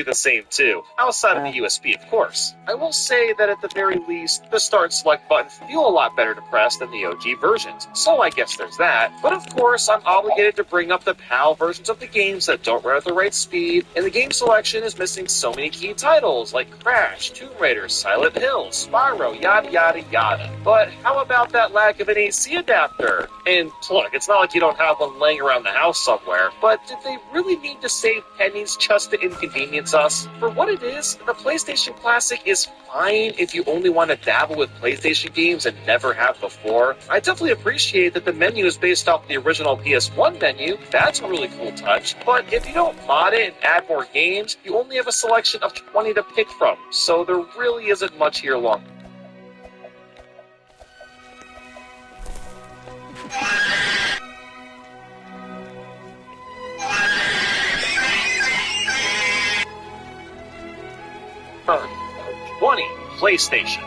The same too, outside of the USB of course. I will say that at the very least, the start select button feel a lot better to press than the OG versions, so I guess there's that. But of course, I'm obligated to bring up the PAL versions of the games that don't run at the right speed, and the game selection is missing so many key titles like Crash, Tomb Raider, Silent Hill, Spyro, yada yada yada. But how about that lack of an AC adapter? And look, it's not like you don't have one laying around the house somewhere, but did they really need to save pennies just to inconvenience us? For what it is, the PlayStation Classic is fine if you only want to dabble with PlayStation games and never have before. I definitely appreciate that the menu is based off the original PS1 menu. That's a really cool touch. But if you don't mod it and add more games, you only have a selection of 20 to pick from, so there really isn't much here long. Turn 20, PlayStation.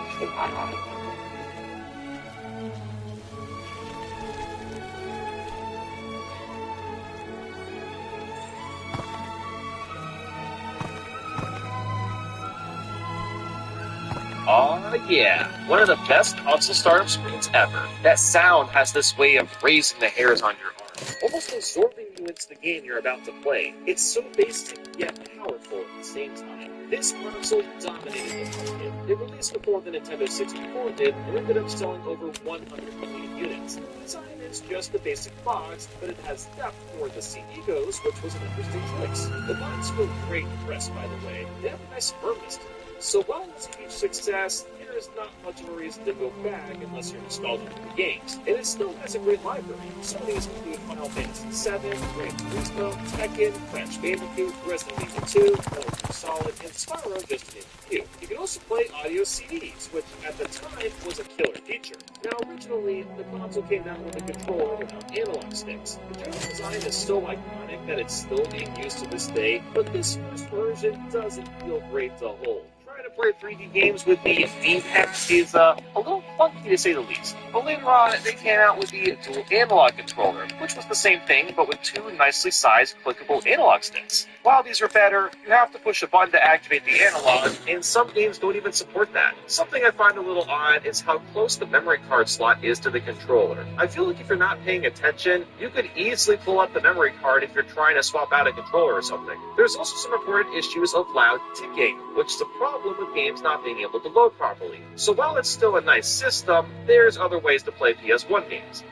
Oh yeah, one of the best console startup screens ever. That sound has this way of raising the hairs on your arm, almost absorbing you into the game you're about to play. It's so basic, yet powerful at the same time. This console dominated the market. It released before the Nintendo 64 did, and ended up selling over 100 million units. The design is just the basic box, but it has depth where the CD goes, which was an interesting choice. The buttons feel great press, by the way. They have a nice firmness to them. So while it was a huge success, there is not much of a reason to go back unless you're nostalgic for the games. And it still has a great library. Some of these include Final Fantasy VII, Gran Turismo, Tekken, Crash Bandicoot, Resident Evil 2, Metal Gear Solid, and Spyro, just to name a few. You can also play audio CDs, which at the time was a killer feature. Now, originally, the console came out with a controller without analog sticks. The general design is so iconic that it's still being used to this day, but this first version doesn't feel great to hold. Trying to play 3D games with the D-pad is a little funky to say the least. But later on, they came out with the dual analog controller, which was the same thing, but with two nicely sized clickable analog sticks. While these are better, you have to push a button to activate the analog, and some games don't even support that. Something I find a little odd is how close the memory card slot is to the controller. I feel like if you're not paying attention, you could easily pull up the memory card if you're trying to swap out a controller or something. There's also some reported issues of loud ticking, which is a problem with games not being able to load properly. So while it's still a nice system, there's other ways to play PS1 games.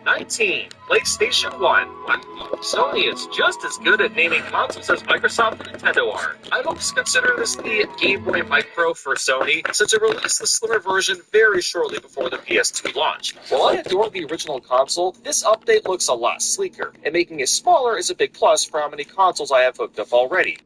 19. PlayStation 1. Sony is just as good at naming consoles as Microsoft and Nintendo are. I'd almost consider this the Game Boy Micro for Sony, since it released the slimmer version very shortly before the PS2 launch. While I adore the original console, this update looks a lot sleeker, and making it smaller is a big plus for how many consoles I have hooked up already.